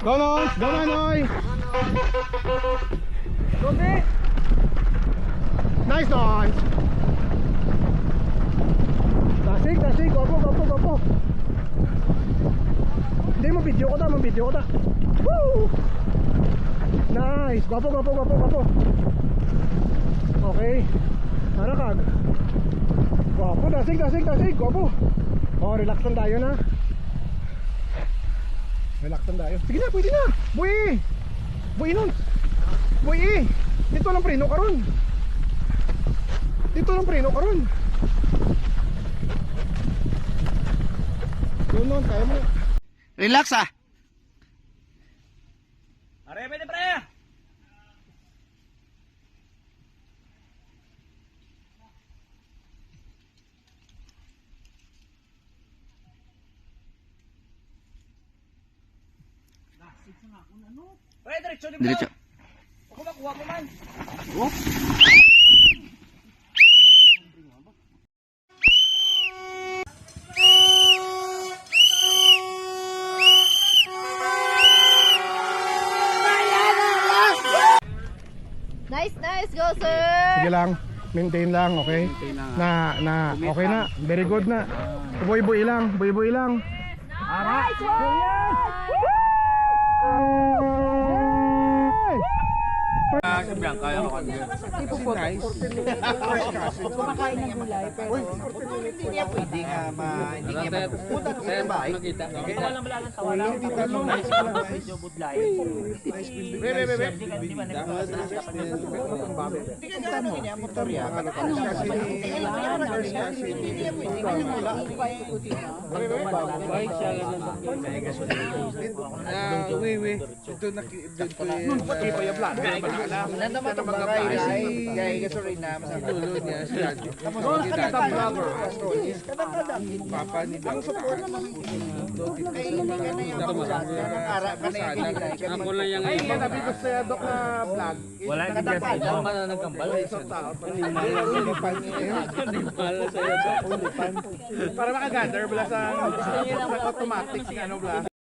Go Nons! Go Manoy! Go B! Nice Nons! Tasig, tasig! Gopo, gopo, gopo! Hindi mo video ko ta, mo video ko ta! Woo! Nice! Gopo, gopo, gopo, gopo! Okay! Harakag! Gopo, tasig, tasig, tasig! Gopo! Oh, relax lang tayo na. Relax lang tayo. Sige na, pwede na. Buwi. Buwi nun. Buwi. Dito lang preno ka ron. Dito lang preno ka ron. Doon nun, kaya mo. Relax ah. Are, pwede pre! Pre, diretso din mo! Diretso. Ako makuha mo man! Oh. Nice, nice, go sir! Sige lang. Maintain lang, okay? Na, okay na. Very good na. Buhay-buhay lang. Buhay-buhay lang. Nice one! Kaya ko kanina. Kumakain ng gulay, pero... Hindi niya pwede nga hindi niya mapupunta sa bahay. Ito walang balagang tawanan. Medyo budlay. Hindi ba Hindi ka gano'n niya, motor yan. Nanda mo itong bagay gaya gasolina. Matulog niya siya. Tapos kita vlogger. Papa ni Bang support naman. Kaya hindi ka na yung ara ka na yung kinilay. Ako lang yung Ay, yan nabi ko sa Dok na vlog. wala yung guest. Ang mana nagkambal. Para makagather bala sa automatic ano bala.